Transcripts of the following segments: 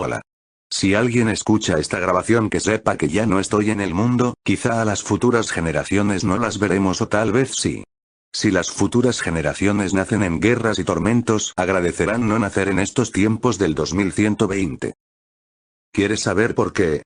Hola. Si alguien escucha esta grabación que sepa que ya no estoy en el mundo, quizá a las futuras generaciones no las veremos o tal vez sí. Si las futuras generaciones nacen en guerras y tormentos, agradecerán no nacer en estos tiempos del 2120. ¿Quieres saber por qué?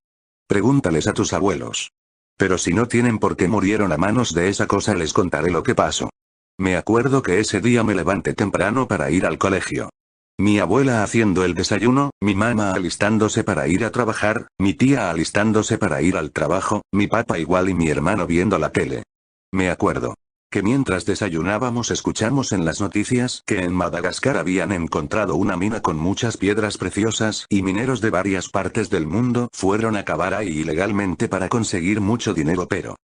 Pregúntales a tus abuelos. Pero si no tienen por qué murieron a manos de esa cosa, les contaré lo que pasó. Me acuerdo que ese día me levanté temprano para ir al colegio. Mi abuela haciendo el desayuno, mi mamá alistándose para ir a trabajar, mi tía alistándose para ir al trabajo, mi papá igual y mi hermano viendo la tele. Me acuerdo que mientras desayunábamos escuchamos en las noticias que en Madagascar habían encontrado una mina con muchas piedras preciosas y mineros de varias partes del mundo fueron a cavar ahí ilegalmente para conseguir mucho dinero, pero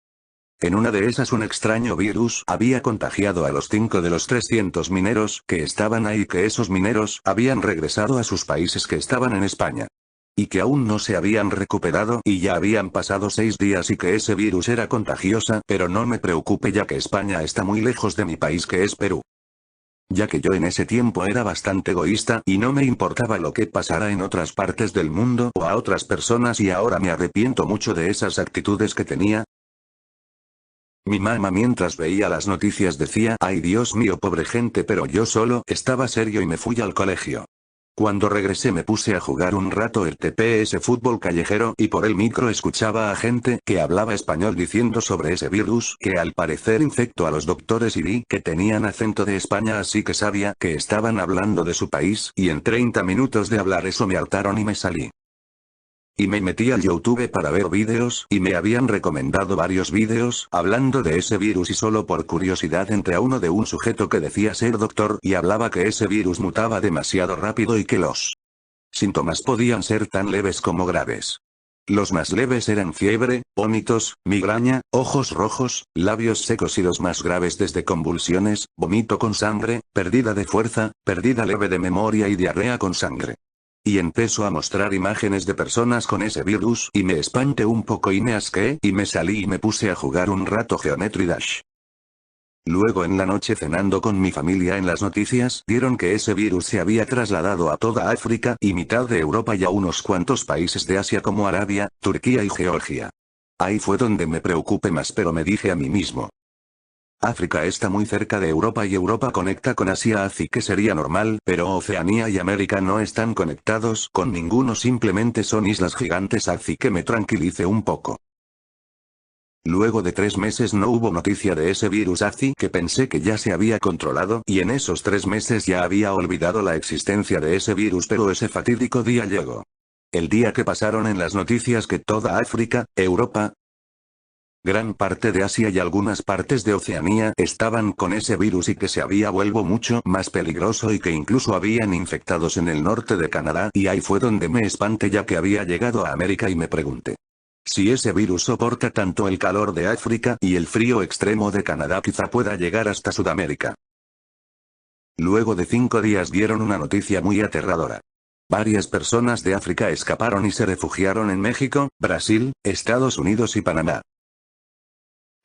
en una de esas un extraño virus había contagiado a los 5 de los 300 mineros que estaban ahí, que esos mineros habían regresado a sus países, que estaban en España. Y que aún no se habían recuperado y ya habían pasado 6 días y que ese virus era contagiosa, pero no me preocupe ya que España está muy lejos de mi país, que es Perú. Ya que yo en ese tiempo era bastante egoísta y no me importaba lo que pasara en otras partes del mundo o a otras personas, y ahora me arrepiento mucho de esas actitudes que tenía. Mi mamá mientras veía las noticias decía: ay Dios mío, pobre gente, pero yo solo estaba serio y me fui al colegio. Cuando regresé me puse a jugar un rato el TPS fútbol callejero y por el micro escuchaba a gente que hablaba español diciendo sobre ese virus que al parecer infectó a los doctores, y vi que tenían acento de España, así que sabía que estaban hablando de su país, y en 30 minutos de hablar eso me hartaron y me salí. Y me metí al YouTube para ver vídeos, y me habían recomendado varios vídeos hablando de ese virus, y solo por curiosidad entré a uno de un sujeto que decía ser doctor y hablaba que ese virus mutaba demasiado rápido y que los síntomas podían ser tan leves como graves. Los más leves eran fiebre, vómitos, migraña, ojos rojos, labios secos, y los más graves desde convulsiones, vómito con sangre, pérdida de fuerza, pérdida leve de memoria y diarrea con sangre. Y empezó a mostrar imágenes de personas con ese virus y me espanté un poco y me asqué y me salí y me puse a jugar un rato Geometry Dash. Luego en la noche cenando con mi familia en las noticias dieron que ese virus se había trasladado a toda África y mitad de Europa y a unos cuantos países de Asia como Arabia, Turquía y Georgia. Ahí fue donde me preocupé más, pero me dije a mí mismo: África está muy cerca de Europa y Europa conecta con Asia, así que sería normal, pero Oceanía y América no están conectados con ninguno, simplemente son islas gigantes, así que me tranquilicé un poco. Luego de 3 meses no hubo noticia de ese virus, así que pensé que ya se había controlado, y en esos 3 meses ya había olvidado la existencia de ese virus, pero ese fatídico día llegó. El día que pasaron en las noticias que toda África, Europa, gran parte de Asia y algunas partes de Oceanía estaban con ese virus, y que se había vuelto mucho más peligroso y que incluso habían infectados en el norte de Canadá, y ahí fue donde me espanté ya que había llegado a América y me pregunté: si ese virus soporta tanto el calor de África y el frío extremo de Canadá, quizá pueda llegar hasta Sudamérica. Luego de 5 días dieron una noticia muy aterradora. Varias personas de África escaparon y se refugiaron en México, Brasil, Estados Unidos y Panamá.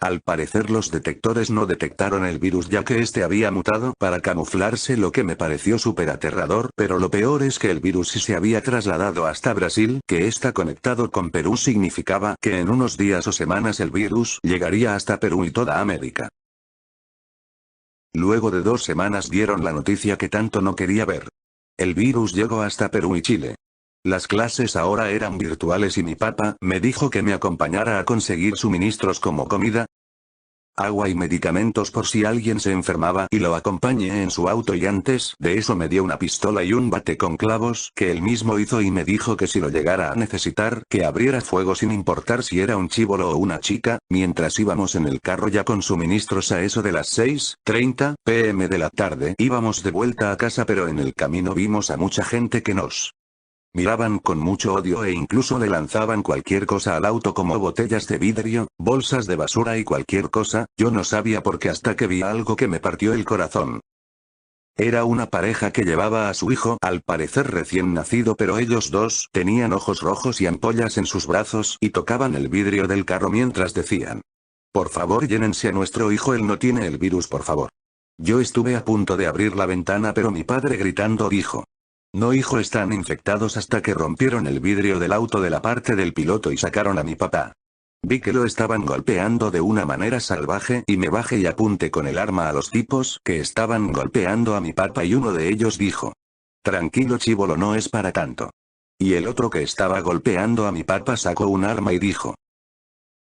Al parecer los detectores no detectaron el virus ya que este había mutado para camuflarse, lo que me pareció súper aterrador, pero lo peor es que el virus sí se había trasladado hasta Brasil, que está conectado con Perú, significaba que en unos días o semanas el virus llegaría hasta Perú y toda América. Luego de 2 semanas dieron la noticia que tanto no quería ver. El virus llegó hasta Perú y Chile. Las clases ahora eran virtuales y mi papá me dijo que me acompañara a conseguir suministros como comida, agua y medicamentos por si alguien se enfermaba, y lo acompañé en su auto, y antes de eso me dio una pistola y un bate con clavos que él mismo hizo, y me dijo que si lo llegara a necesitar, que abriera fuego sin importar si era un chibolo o una chica. Mientras íbamos en el carro ya con suministros, a eso de las 6:30 p.m. de la tarde íbamos de vuelta a casa, pero en el camino vimos a mucha gente que nos miraban con mucho odio e incluso le lanzaban cualquier cosa al auto como botellas de vidrio, bolsas de basura y cualquier cosa. Yo no sabía por qué hasta que vi algo que me partió el corazón. Era una pareja que llevaba a su hijo, al parecer recién nacido, pero ellos dos tenían ojos rojos y ampollas en sus brazos y tocaban el vidrio del carro mientras decían: por favor llénense a nuestro hijo, él no tiene el virus, por favor. Yo estuve a punto de abrir la ventana, pero mi padre gritando dijo: No hijo, están infectados, hasta que rompieron el vidrio del auto de la parte del piloto y sacaron a mi papá. Vi que lo estaban golpeando de una manera salvaje y me bajé y apunté con el arma a los tipos que estaban golpeando a mi papá y uno de ellos dijo: tranquilo chibolo, no es para tanto. Y el otro que estaba golpeando a mi papá sacó un arma y dijo: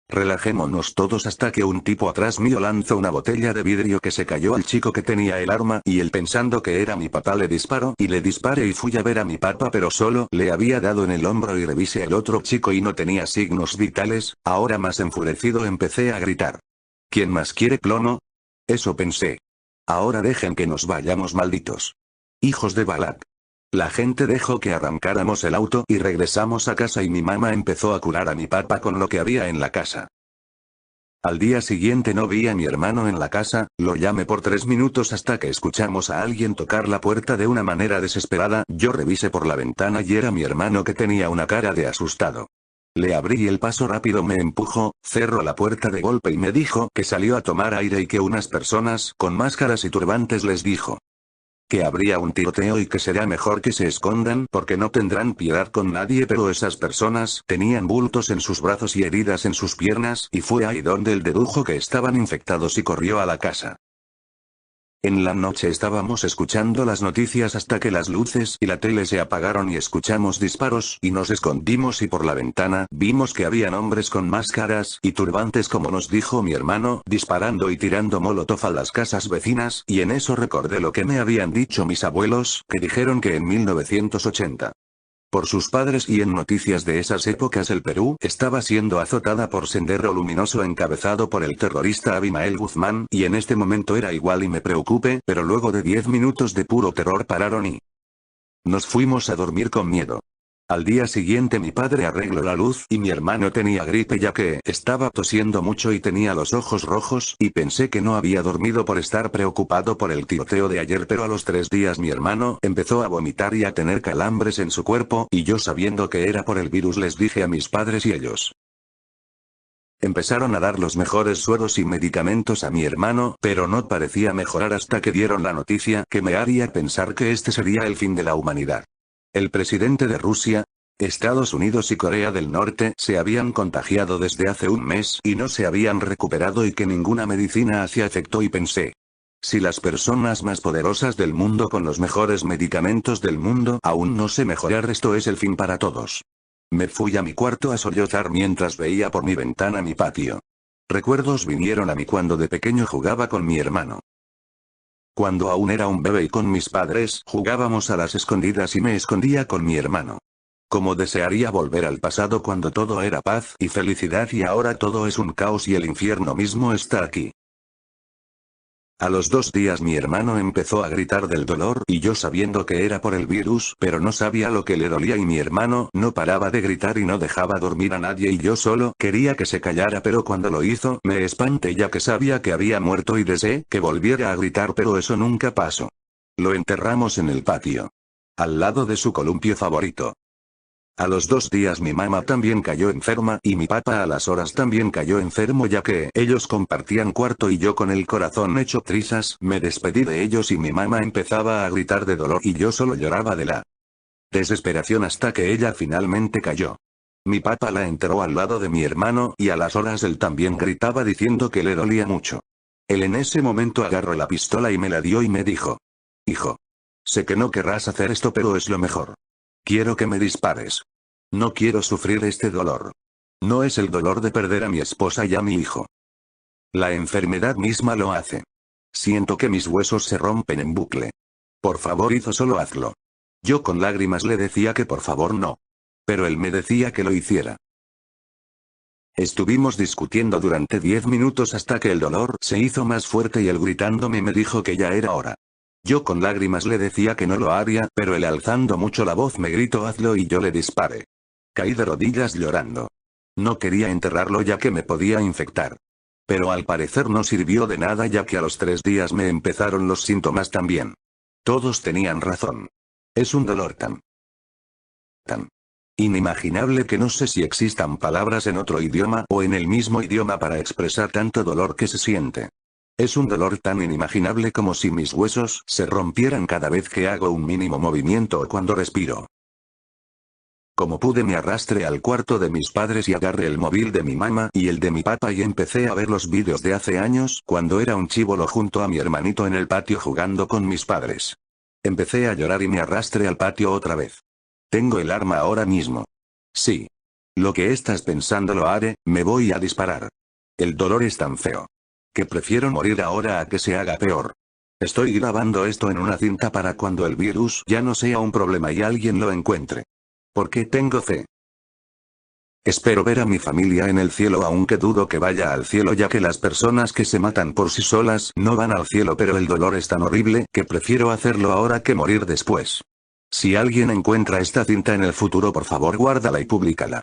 relajémonos todos, hasta que un tipo atrás mío lanzó una botella de vidrio que se cayó al chico que tenía el arma y él, pensando que era mi papá, le disparó y le disparé y fui a ver a mi papá, pero solo le había dado en el hombro y revisé al otro chico y no tenía signos vitales. Ahora más enfurecido empecé a gritar: ¿quién más quiere clono? Eso pensé. Ahora dejen que nos vayamos, malditos hijos de Balak. La gente dejó que arrancáramos el auto y regresamos a casa y mi mamá empezó a curar a mi papá con lo que había en la casa. Al día siguiente no vi a mi hermano en la casa, lo llamé por 3 minutos hasta que escuchamos a alguien tocar la puerta de una manera desesperada. Yo revisé por la ventana y era mi hermano, que tenía una cara de asustado. Le abrí y el paso rápido me empujó, cerró la puerta de golpe y me dijo que salió a tomar aire y que unas personas con máscaras y turbantes les dijo que habría un tiroteo y que será mejor que se escondan porque no tendrán piedad con nadie, pero esas personas tenían bultos en sus brazos y heridas en sus piernas, y fue ahí donde él dedujo que estaban infectados y corrió a la casa. En la noche estábamos escuchando las noticias hasta que las luces y la tele se apagaron y escuchamos disparos y nos escondimos, y por la ventana vimos que habían hombres con máscaras y turbantes, como nos dijo mi hermano, disparando y tirando molotov a las casas vecinas, y en eso recordé lo que me habían dicho mis abuelos, que dijeron que en 1980 por sus padres y en noticias de esas épocas el Perú estaba siendo azotada por Sendero Luminoso encabezado por el terrorista Abimael Guzmán, y en este momento era igual y me preocupé, pero luego de 10 minutos de puro terror pararon y nos fuimos a dormir con miedo. Al día siguiente mi padre arregló la luz y mi hermano tenía gripe ya que estaba tosiendo mucho y tenía los ojos rojos, y pensé que no había dormido por estar preocupado por el tiroteo de ayer, pero a los 3 días mi hermano empezó a vomitar y a tener calambres en su cuerpo, y yo, sabiendo que era por el virus, les dije a mis padres y ellos empezaron a dar los mejores sueros y medicamentos a mi hermano, pero no parecía mejorar hasta que dieron la noticia que me haría pensar que este sería el fin de la humanidad. El presidente de Rusia, Estados Unidos y Corea del Norte se habían contagiado desde hace un mes y no se habían recuperado, y que ninguna medicina hacía efecto, y pensé: si las personas más poderosas del mundo con los mejores medicamentos del mundo aún no se mejorar, esto es el fin para todos. Me fui a mi cuarto a sollozar mientras veía por mi ventana mi patio. Recuerdos vinieron a mí cuando de pequeño jugaba con mi hermano. Cuando aún era un bebé y con mis padres jugábamos a las escondidas y me escondía con mi hermano. Como desearía volver al pasado cuando todo era paz y felicidad, y ahora todo es un caos y el infierno mismo está aquí. A los 2 días mi hermano empezó a gritar del dolor, y yo, sabiendo que era por el virus, pero no sabía lo que le dolía, y mi hermano no paraba de gritar y no dejaba dormir a nadie, y yo solo quería que se callara, pero cuando lo hizo me espanté ya que sabía que había muerto y deseé que volviera a gritar, pero eso nunca pasó. Lo enterramos en el patio, al lado de su columpio favorito. A los 2 días mi mamá también cayó enferma y mi papá a las horas también cayó enfermo, ya que ellos compartían cuarto, y yo, con el corazón hecho trizas, me despedí de ellos y mi mamá empezaba a gritar de dolor y yo solo lloraba de la desesperación hasta que ella finalmente cayó. Mi papá la enterró al lado de mi hermano y a las horas él también gritaba diciendo que le dolía mucho. Él en ese momento agarró la pistola y me la dio y me dijo: hijo, sé que no querrás hacer esto, pero es lo mejor. Quiero que me dispares. No quiero sufrir este dolor. No es el dolor de perder a mi esposa y a mi hijo. La enfermedad misma lo hace. Siento que mis huesos se rompen en bucle. Por favor, hijo, solo hazlo. Yo con lágrimas le decía que por favor no. Pero él me decía que lo hiciera. Estuvimos discutiendo durante 10 minutos hasta que el dolor se hizo más fuerte y él gritándome me dijo que ya era hora. Yo con lágrimas le decía que no lo haría, pero él alzando mucho la voz me gritó: hazlo, y yo le disparé. Caí de rodillas llorando. No quería enterrarlo ya que me podía infectar. Pero al parecer no sirvió de nada, ya que a los 3 días me empezaron los síntomas también. Todos tenían razón. Es un dolor tan inimaginable que no sé si existan palabras en otro idioma o en el mismo idioma para expresar tanto dolor que se siente. Es un dolor tan inimaginable como si mis huesos se rompieran cada vez que hago un mínimo movimiento o cuando respiro. Como pude me arrastré al cuarto de mis padres y agarré el móvil de mi mamá y el de mi papá y empecé a ver los vídeos de hace años cuando era un chibolo junto a mi hermanito en el patio jugando con mis padres. Empecé a llorar y me arrastré al patio otra vez. Tengo el arma ahora mismo. Sí. Lo que estás pensando lo haré, me voy a disparar. El dolor es tan feo. Que prefiero morir ahora a que se haga peor. Estoy grabando esto en una cinta para cuando el virus ya no sea un problema y alguien lo encuentre. Porque tengo fe. Espero ver a mi familia en el cielo aunque dudo que vaya al cielo ya que las personas que se matan por sí solas no van al cielo pero el dolor es tan horrible que prefiero hacerlo ahora que morir después. Si alguien encuentra esta cinta en el futuro por favor guárdala y públicala.